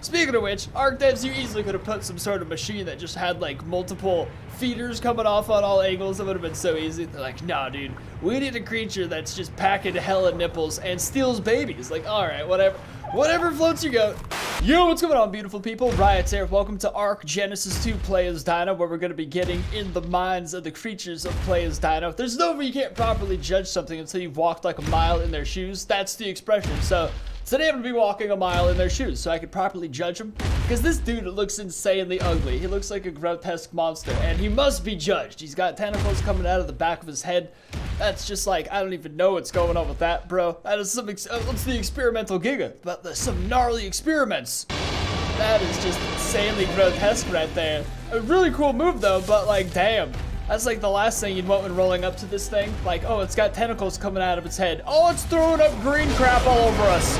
Speaking of which, Ark devs, you easily could have put some sort of machine that just had like multiple feeders coming off on all angles. It would have been so easy. They're like, nah, dude, we need a creature that's just packing hella nipples and steals babies. Like, all right, whatever floats your goat. Yo, what's going on, beautiful people? Riot here. Welcome to Ark Genesis 2 Play as Dino, where we're going to be getting in the minds of the creatures of Play as Dino. There's no way you can't properly judge something until you've walked like a mile in their shoes. That's the expression. So today I'm going to be walking a mile in their shoes so I could properly judge them. Because this dude looks insanely ugly. He looks like a grotesque monster, and he must be judged. He's got tentacles coming out of the back of his head. That's just like, I don't even know what's going on with that, bro. That is some, what's the experimental giga? But there's some gnarly experiments. That is just insanely grotesque right there. A really cool move though, but like, damn. That's like the last thing you'd want when rolling up to this thing. Like, oh, it's got tentacles coming out of its head. Oh, it's throwing up green crap all over us.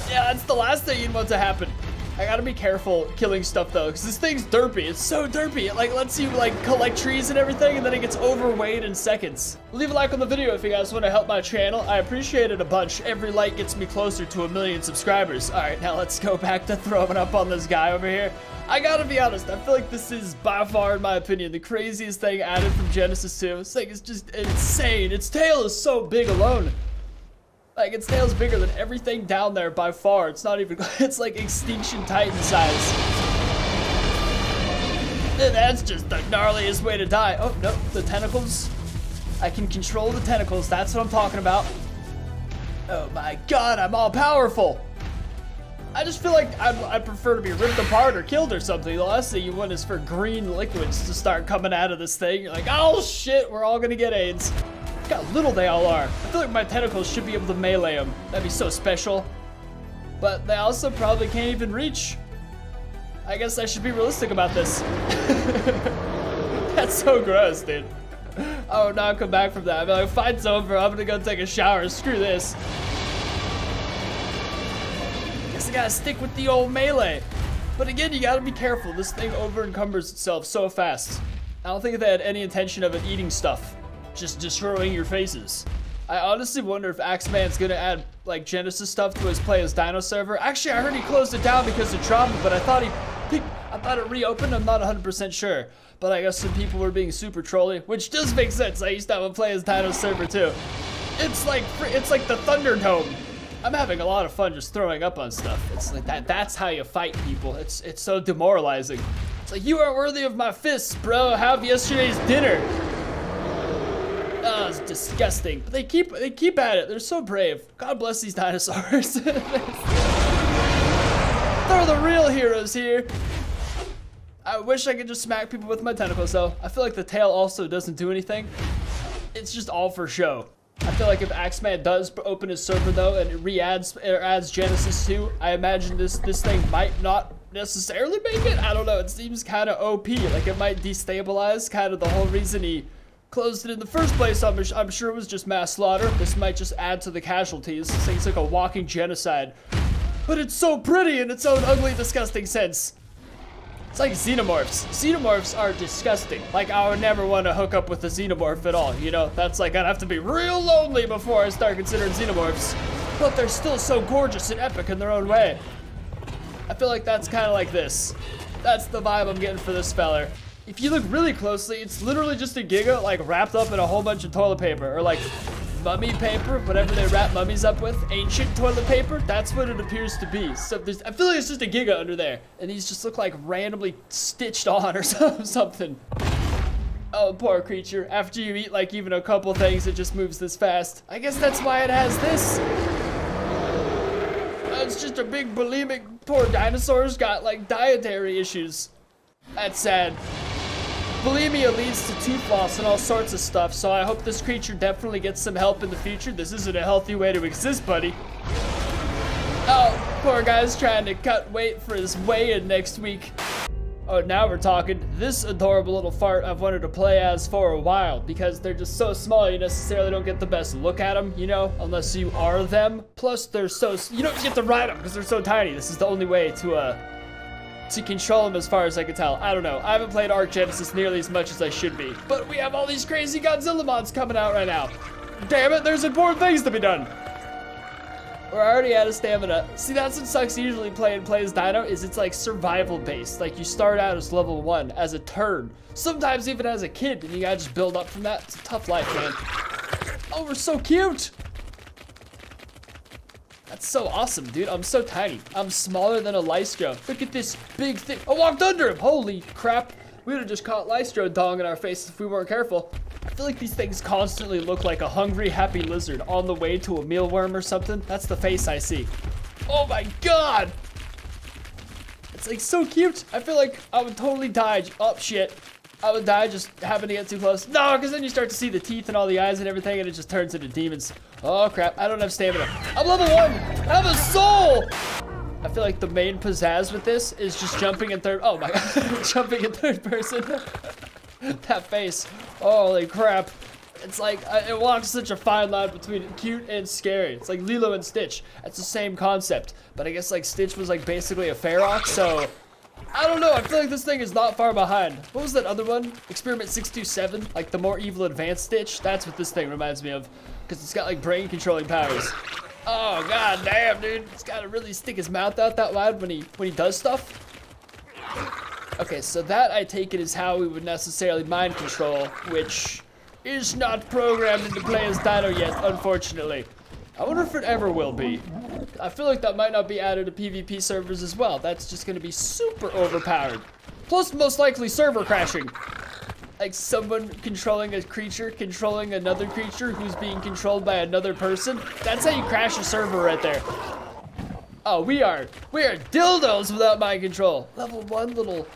Yeah, that's the last thing you'd want to happen. I gotta be careful killing stuff though, because this thing's derpy. It's so derpy. It like lets you like collect trees and everything, and then it gets overweighed in seconds. Leave a like on the video if you guys want to help my channel. I appreciate it a bunch. Every like gets me closer to 1 million subscribers. All right, now let's go back to throwing up on this guy over here. I gotta be honest, I feel like this is by far, in my opinion, the craziest thing added from Genesis 2. This thing is just insane. Its tail is so big alone. Like, its tail's bigger than everything down there by far. It's not even, it's like Extinction Titan size. And that's just the gnarliest way to die. Oh, no, the tentacles. I can control the tentacles. That's what I'm talking about. Oh my God, I'm all powerful. I just feel like I'd prefer to be ripped apart or killed or something. The last thing you want is for green liquids to start coming out of this thing. You're like, oh shit, we're all gonna get AIDS. Look how little they all are. I feel like my tentacles should be able to melee them. That'd be so special. But they also probably can't even reach. I guess I should be realistic about this. That's so gross, dude. I would not come back from that. I'd be like, fight's over. I'm gonna go take a shower. Screw this. Guess I gotta stick with the old melee. But again, you gotta be careful. This thing over encumbers itself so fast. I don't think they had any intention of it eating stuff. Just destroying your faces. I honestly wonder if Axeman's gonna add like Genesis stuff to his Play as Dino server. Actually, I heard he closed it down because of trauma, but I thought it reopened. I'm not 100% sure, but I guess some people were being super trolly, which does make sense. I used to have a Play as Dino server too. It's like the Thunderdome. I'm having a lot of fun just throwing up on stuff. It's like that. That's how you fight people. It's so demoralizing. It's like, you aren't worthy of my fists, bro. Have yesterday's dinner. Oh, it's disgusting. But they keep at it. They're so brave. God bless these dinosaurs. They're the real heroes here. I wish I could just smack people with my tentacles though. I feel like the tail also doesn't do anything. It's just all for show. I feel like if Axeman does open his server though and it adds Genesis 2, I imagine this thing might not necessarily make it. I don't know. It seems kind of OP. Like it might destabilize kind of the whole reason he closed it in the first place. I'm sure it was just mass slaughter. This might just add to the casualties. This thing's like a walking genocide. But it's so pretty in its own ugly, disgusting sense. It's like xenomorphs. Xenomorphs are disgusting. Like, I would never want to hook up with a xenomorph at all, you know? That's like, I'd have to be real lonely before I start considering xenomorphs. But they're still so gorgeous and epic in their own way. I feel like that's kind of like this. That's the vibe I'm getting for this feller. If you look really closely, it's literally just a giga like wrapped up in a whole bunch of toilet paper or like mummy paper, whatever they wrap mummies up with, ancient toilet paper. That's what it appears to be. So I feel like it's just a giga under there, and these just look like randomly stitched on or something. Oh, poor creature. After you eat like even a couple things, it just moves this fast. I guess that's why it has this. It's just a big bulimic. Poor dinosaurs got like dietary issues. That's sad. Bulimia leads to tooth loss and all sorts of stuff, so I hope this creature definitely gets some help in the future. This isn't a healthy way to exist, buddy. Oh, poor guy's trying to cut weight for his weigh-in next week. Oh, now we're talking. This adorable little fart I've wanted to play as for a while because they're just so small you necessarily don't get the best look at them, you know, unless you are them. Plus, they're so, you don't get to ride them because they're so tiny. This is the only way to control them as far as I can tell. I don't know. I haven't played Ark Genesis nearly as much as I should be. But we have all these crazy Godzilla mods coming out right now. Damn it, there's important things to be done. We're already out of stamina. See, that's what sucks usually playing Play as Dino, is it's like survival based. Like you start out as level 1 as a turd. Sometimes even as a kid, and you gotta just build up from that. It's a tough life, man. Oh, we're so cute. That's so awesome, dude. I'm so tiny. I'm smaller than a Lystro. Look at this big thing. I walked under him. Holy crap. We would have just caught Lystro dong in our faces if we weren't careful. I feel like these things constantly look like a hungry, happy lizard on the way to a mealworm or something. That's the face I see. Oh my God. It's like so cute. I feel like I would totally die. Oh shit. I would die just having to get too close. No, because then you start to see the teeth and all the eyes and everything, and it just turns into demons. Oh crap, I don't have stamina. I'm level 1. I have a soul. I feel like the main pizzazz with this is just jumping in third. Oh my God, jumping in third person. That face. Holy crap. It's like, it walks such a fine line between cute and scary. It's like Lilo and Stitch. That's the same concept. But I guess like Stitch was like basically a Ferox, so I don't know. I feel like this thing is not far behind. What was that other one? Experiment 627, like the more evil advanced Stitch. That's what this thing reminds me of, because it's got like brain controlling powers. Oh God damn, dude. He's got to really stick his mouth out that wide when he does stuff. Okay, so that I take it is how we would necessarily mind control, which is not programmed into Play as Dino yet, unfortunately. I wonder if it ever will be. I feel like that might not be added to PvP servers as well. That's just gonna be super overpowered. Plus, most likely server crashing. Like someone controlling a creature, controlling another creature who's being controlled by another person. That's how you crash a server right there. Oh, we are dildos without mind control. Level 1 little.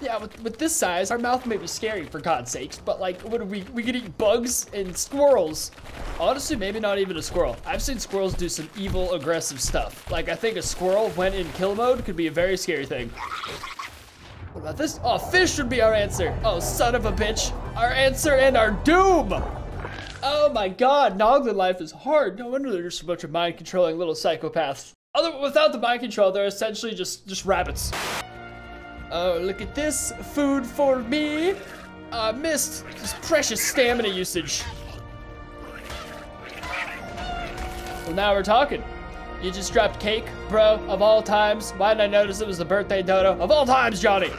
Yeah, with this size, our mouth may be scary for God's sakes, but like, what do we could eat bugs and squirrels. Honestly, maybe not even a squirrel. I've seen squirrels do some evil, aggressive stuff. Like, I think a squirrel, when in kill mode, could be a very scary thing. What about this? Oh, fish would be our answer. Oh, son of a bitch. Our answer and our doom. Oh my God, Noglin life is hard. No wonder they're just a bunch of mind-controlling little psychopaths. Without the mind control, they're essentially just rabbits. Oh, look at this. Food for me. I missed this precious stamina usage. Well, now we're talking. You just dropped cake, bro, of all times. Why didn't I notice it was the birthday dodo? Of all times, Johnny.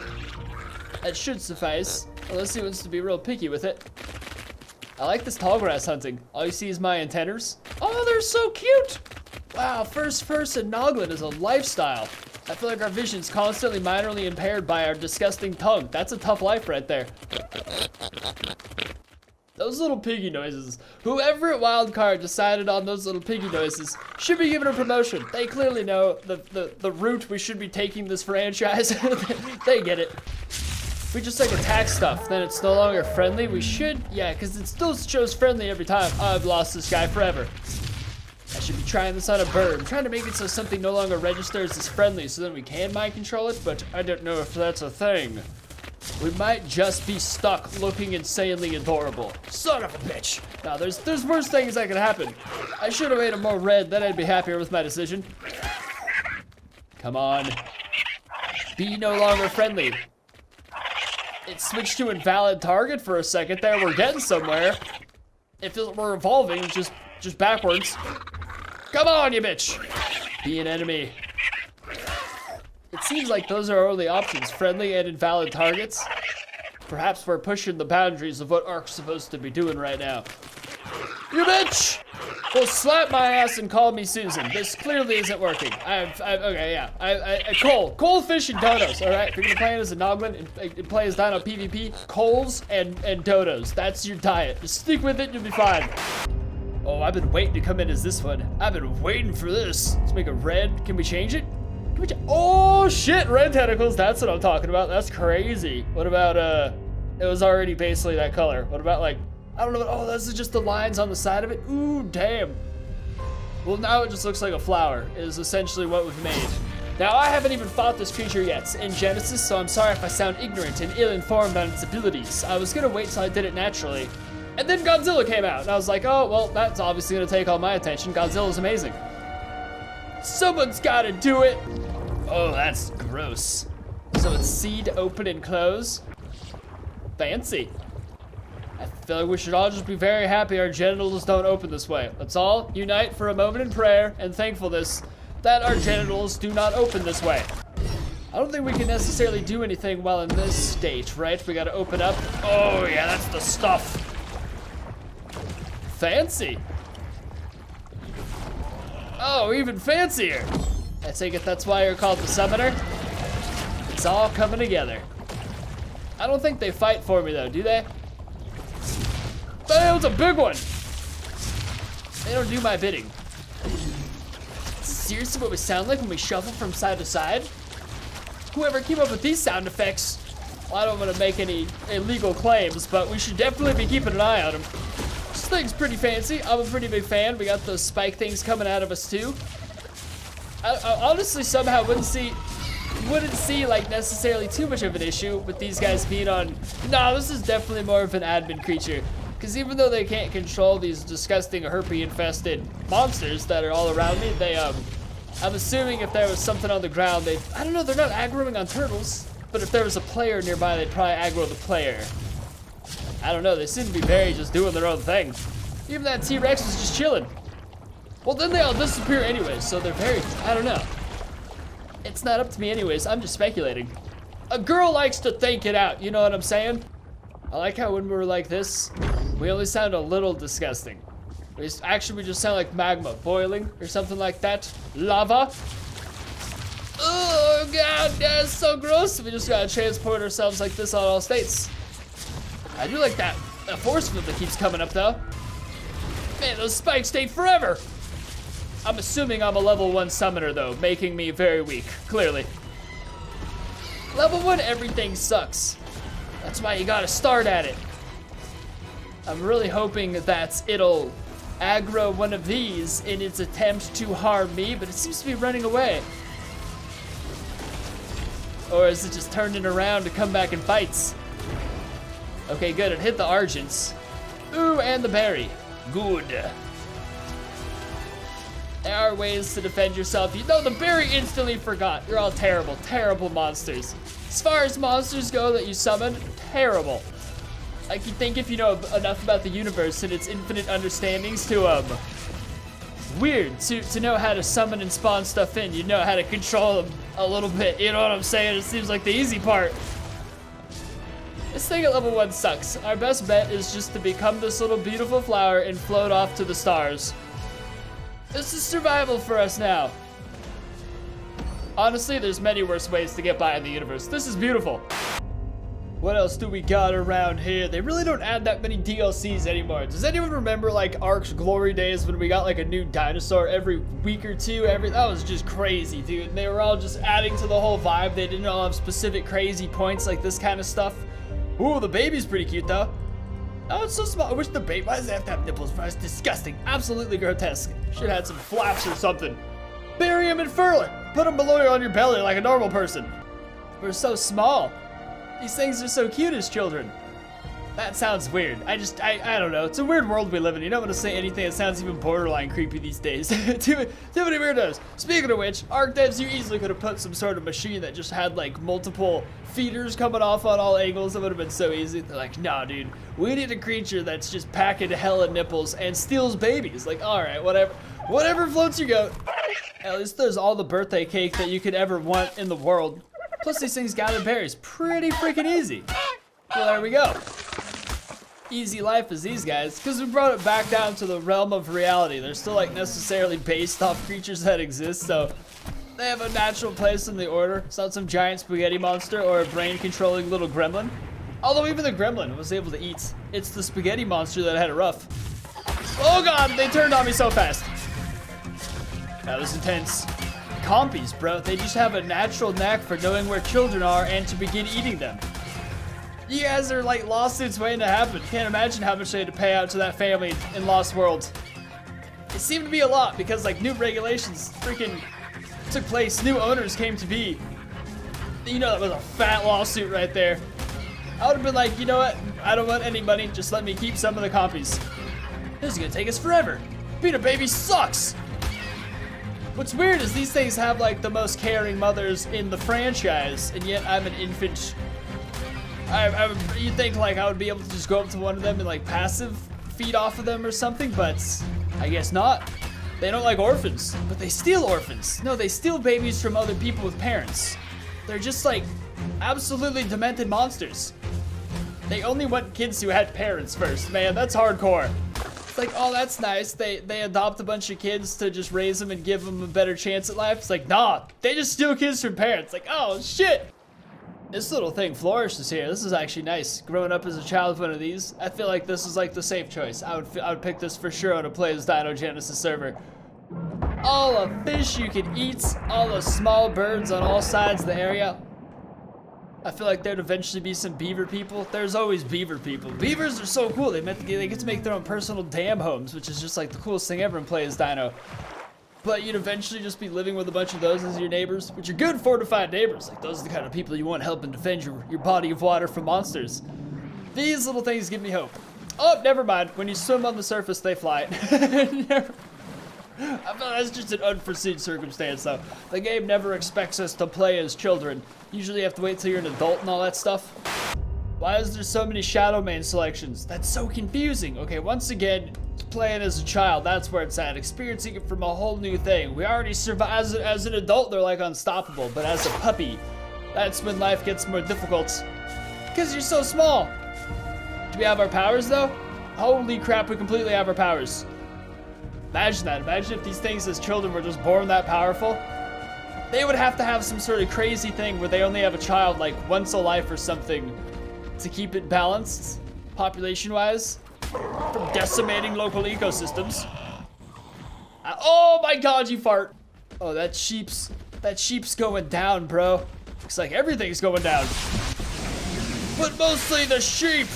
That should suffice, unless he wants to be real picky with it. I like this tall grass hunting. All you see is my antennas. Oh, they're so cute. Wow, first person Noglin is a lifestyle. I feel like our vision's constantly minorly impaired by our disgusting tongue. That's a tough life right there. Those little piggy noises. Whoever at Wildcard decided on those little piggy noises should be given a promotion. They clearly know the route we should be taking this franchise. They get it. We just like attack stuff, then it's no longer friendly. We should, yeah, because it still shows friendly every time. Oh, I've lost this guy forever. I should be trying this on a bird. I'm trying to make it so something no longer registers as friendly so then we can mind control it, but I don't know if that's a thing. We might just be stuck looking insanely adorable. Son of a bitch. Now, there's worse things that could happen. I should have made him more red, then I'd be happier with my decision. Come on. Be no longer friendly. It switched to invalid target for a second there. We're getting somewhere. It feels like we're evolving, just backwards. Come on, you bitch. Be an enemy. It seems like those are our only options, friendly and invalid targets. Perhaps we're pushing the boundaries of what Ark's supposed to be doing right now. You bitch! Well, slap my ass and call me Susan. This clearly isn't working. Okay, yeah. Coal, fish, and dodos, all right? If you're gonna play it as a Noglin and play as Dino PvP, coals and dodos. That's your diet. Just stick with it, you'll be fine. Oh, I've been waiting to come in as this one. I've been waiting for this. Let's make it red. Can we change it? Oh shit, red tentacles, that's what I'm talking about. That's crazy. What about, it was already basically that color. What about like, I don't know, oh, those are just the lines on the side of it. Ooh, damn. Well, now it just looks like a flower, is essentially what we've made. Now, I haven't even fought this creature yet in Genesis, so I'm sorry if I sound ignorant and ill-informed on its abilities. I was gonna wait till I did it naturally. And then Godzilla came out, and I was like, oh, well, that's obviously gonna take all my attention. Godzilla's amazing. Someone's gotta do it. Oh, that's gross. So it's C to open and close. Fancy. I feel like we should all just be very happy our genitals don't open this way. Let's all unite for a moment in prayer and thankfulness that our genitals do not open this way. I don't think we can necessarily do anything while in this state, right? We gotta open up. Oh yeah, that's the stuff. Fancy. Oh, even fancier. I take it that's why you're called the Summoner? It's all coming together. I don't think they fight for me though, do they? That was a big one. They don't do my bidding. Is this seriously what we sound like when we shuffle from side to side? Whoever came up with these sound effects, well, I don't want to make any illegal claims, but we should definitely be keeping an eye on them. This thing's pretty fancy. I'm a pretty big fan. We got those spike things coming out of us too. I honestly somehow wouldn't see like necessarily too much of an issue with these guys being on. Nah, this is definitely more of an admin creature. Because even though they can't control these disgusting herpes-infested monsters that are all around me, they, I'm assuming if there was something on the ground, I don't know, they're not aggroing on turtles, but if there was a player nearby, they'd probably aggro the player. I don't know, they seem to be very just doing their own thing. Even that T-Rex was just chilling. Well, then they all disappear anyways, so they're very, I don't know. It's not up to me anyways, I'm just speculating. A girl likes to think it out, you know what I'm saying? I like how when we were like this, we only sound a little disgusting. We just sound like magma boiling or something like that. Lava. Oh god, that's so gross. We just gotta transport ourselves like this on all states. I do like that force field that keeps coming up though. Man, those spikes stay forever. I'm assuming I'm a level 1 summoner though, making me very weak, clearly. Level 1, everything sucks. That's why you gotta start at it. I'm really hoping that it'll aggro one of these in its attempt to harm me, but it seems to be running away. Or is it just turning around to come back and fights? Okay, good, it hit the Argents. Ooh, and the berry. Good. There are ways to defend yourself. You know, the berry instantly forgot. You're all terrible, terrible monsters. As far as monsters go that you summon, terrible. Like, you think if you know enough about the universe and its infinite understandings to, weird, to know how to summon and spawn stuff in. You know how to control them a little bit, you know what I'm saying? It seems like the easy part. This thing at level 1 sucks. Our best bet is just to become this little beautiful flower and float off to the stars. This is survival for us now. Honestly, there's many worse ways to get by in the universe. This is beautiful. What else do we got around here? They really don't add that many DLCs anymore. Does anyone remember like Ark's glory days when we got like a new dinosaur every week or two? That was just crazy, dude. And they were all just adding to the whole vibe. They didn't all have specific crazy points like this kind of stuff. Ooh, the baby's pretty cute though. Oh, it's so small. I wish the baby, why does it have to have nipples? It's disgusting. Absolutely grotesque. Should have had some flaps or something. Bury him and furl it. Put him below on your belly like a normal person. We're so small. These things are so cute as children. That sounds weird. I don't know. It's a weird world we live in. You don't want to say anything that sounds even borderline creepy these days. too many weirdos. Speaking of which, Ark devs, you easily could have put some sort of machine that just had like multiple feeders coming off on all angles. That would have been so easy. They're like, nah, dude. We need a creature that's just packing hella nipples and steals babies. Like, all right, whatever. Whatever floats your goat. At least there's all the birthday cake that you could ever want in the world. Plus these things gather berries pretty freaking easy. Well, there we go. Easy life as these guys, because we brought it back down to the realm of reality. They're still like necessarily based off creatures that exist, so they have a natural place in the order. It's not some giant spaghetti monster or a brain-controlling little gremlin. Although even the gremlin was able to eat. It's the spaghetti monster that had it rough. Oh god, they turned on me so fast. That was intense. Compies, bro, they just have a natural knack for knowing where children are and to begin eating them. You guys are like lawsuits waiting to happen. Can't imagine how much they had to pay out to that family in Lost World. It seemed to be a lot because like new regulations freaking took place, new owners came to be. You know, that was a fat lawsuit right there. I would have been like, you know what? I don't want any money, just let me keep some of the compies. This is gonna take us forever. Being a baby sucks. What's weird is these things have like the most caring mothers in the franchise, and yet I'm an infant You'd think like I would be able to just go up to one of them and like passive feed off of them or something, but I guess not. They don't like orphans, but they steal orphans. No, they steal babies from other people with parents. They're just like absolutely demented monsters. They only want kids who had parents first, man. That's hardcore. It's like, oh, that's nice. They adopt a bunch of kids to just raise them and give them a better chance at life. It's like, nah, they just steal kids from parents. Like, oh shit. This little thing flourishes here. This is actually nice. Growing up as a child with one of these, I feel like this is like the safe choice. I would pick this for sure on a Play As Dino Genesis server. All the fish you can eat, all the small birds on all sides of the area. I feel like there'd eventually be some beaver people. There's always beaver people. Beavers are so cool. They get to make their own personal dam homes, which is just like the coolest thing ever in Play As Dino. But you'd eventually just be living with a bunch of those as your neighbors, which are good fortified neighbors. Like those are the kind of people you want helping defend your body of water from monsters. These little things give me hope. Oh, never mind. When you swim on the surface, they fly. I feel that's just an unforeseen circumstance, though. The game never expects us to play as children. Usually you have to wait till you're an adult and all that stuff. Why is there so many Shadow Main selections? That's so confusing. Okay, once again, playing as a child, that's where it's at. Experiencing it from a whole new thing. We already survive. As an adult, they're like unstoppable. But as a puppy, that's when life gets more difficult. Because you're so small. Do we have our powers, though? Holy crap, we completely have our powers. Imagine that. Imagine if these things as children were just born that powerful. They would have to have some sort of crazy thing where they only have a child like once a life or something to keep it balanced, population-wise, from decimating local ecosystems. Oh my god, you fart. Oh, that sheep's going down, bro. Looks like everything's going down. But mostly the sheep.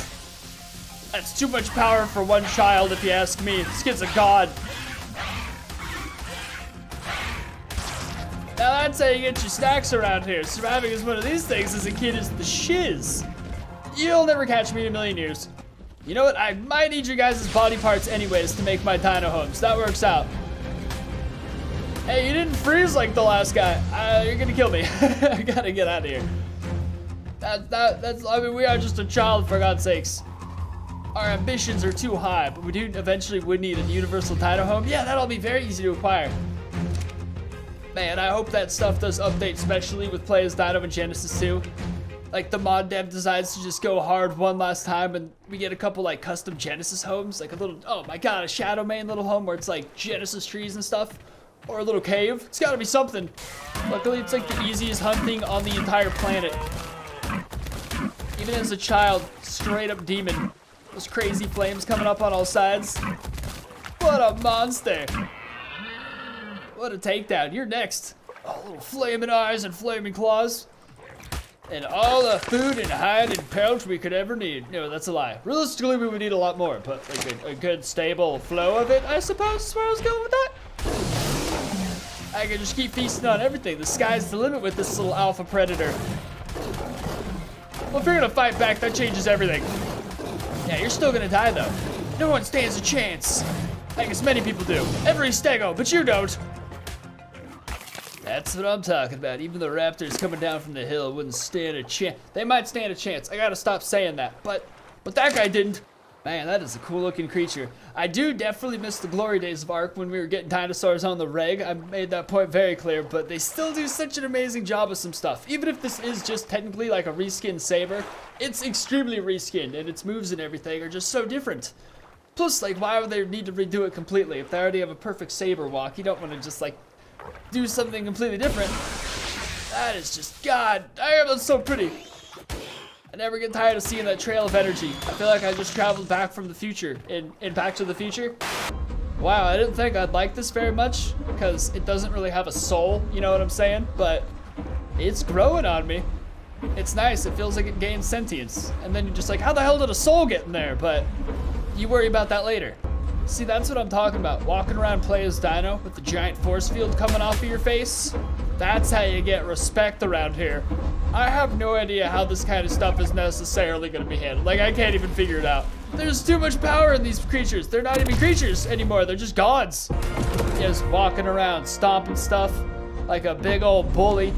That's too much power for one child, if you ask me. This kid's a god. Now that's how you get your snacks around here. Surviving as one of these things as a kid is the shiz. You'll never catch me in a million years. You know what? I might need your guys' body parts anyways to make my dino homes. That works out. Hey, you didn't freeze like the last guy. You're gonna kill me. I gotta get out of here. I mean, we are just a child, for God's sakes. Our ambitions are too high, but we do eventually would need a universal dino home. Yeah, that'll be very easy to acquire. Man, I hope that stuff does update, especially with Play As Dino and Genesis 2. Like, the mod dev decides to just go hard one last time, and we get a couple, like, custom Genesis homes. Like a little, oh my god, a Shadow Main little home where it's, like, Genesis trees and stuff. Or a little cave. It's gotta be something. Luckily, it's, like, the easiest hunting on the entire planet. Even as a child, straight up demon. Those crazy flames coming up on all sides. What a monster. What a takedown. You're next. Oh, little flaming eyes and flaming claws. And all the food and hide and pelch we could ever need. No, that's a lie. Realistically, we would need a lot more, but like a good stable flow of it, I suppose, is where I was going with that. I can just keep feasting on everything. The sky's the limit with this little alpha predator. Well, if you're gonna fight back, that changes everything. Yeah, you're still gonna die, though. No one stands a chance. I guess many people do. Every stego, but you don't. That's what I'm talking about. Even the raptors coming down from the hill wouldn't stand a chance. They might stand a chance. I gotta stop saying that. But that guy didn't. Man, that is a cool looking creature. I do definitely miss the glory days of Ark when we were getting dinosaurs on the reg. I made that point very clear, but they still do such an amazing job with some stuff. Even if this is just technically like a reskinned Saber, it's extremely reskinned, and its moves and everything are just so different. Plus, like, why would they need to redo it completely? If they already have a perfect Saber walk, you don't want to just, like, do something completely different. That is just, god damn, that's so pretty. I never get tired of seeing that trail of energy. I feel like I just traveled back from the future in Back to the Future. Wow, I didn't think I'd like this very much because it doesn't really have a soul, you know what I'm saying? But it's growing on me. It's nice, it feels like it gains sentience. And then you're just like, how the hell did a soul get in there? But you worry about that later. See, that's what I'm talking about. Walking around Play As Dino with the giant force field coming off of your face. That's how you get respect around here. I have no idea how this kind of stuff is necessarily going to be handled. Like, I can't even figure it out. There's too much power in these creatures. They're not even creatures anymore. They're just gods. Just walking around, stomping stuff like a big old bully.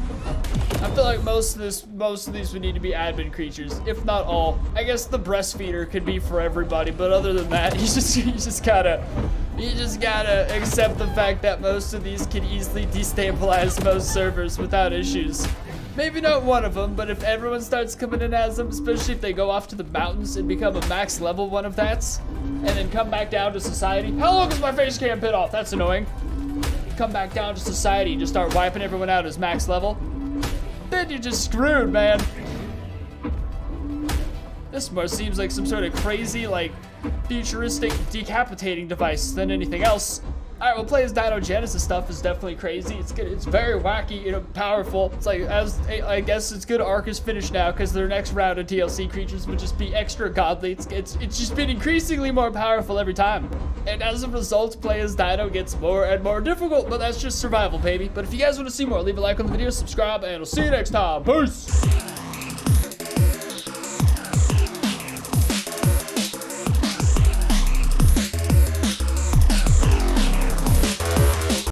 I feel like most of these would need to be admin creatures, if not all. I guess the breastfeeder could be for everybody, but other than that, you just gotta accept the fact that most of these can easily destabilize most servers without issues. Maybe not one of them, but if everyone starts coming in as them, especially if they go off to the mountains and become a max level one of that, and then come back down to society. How long is my face cam pit off? That's annoying. Come back down to society and just start wiping everyone out as max level. Then you're just screwed, man. This more seems like some sort of crazy, like, futuristic decapitating device than anything else. Alright, well, play as Dino Genesis stuff is definitely crazy. It's good. It's very wacky, you know, powerful. It's like, I guess it's good Ark is finished now because their next round of DLC creatures would just be extra godly. It's just been increasingly more powerful every time. And as a result, play as Dino gets more and more difficult, but that's just survival, baby. But if you guys want to see more, leave a like on the video, subscribe, and I'll see you next time. Peace!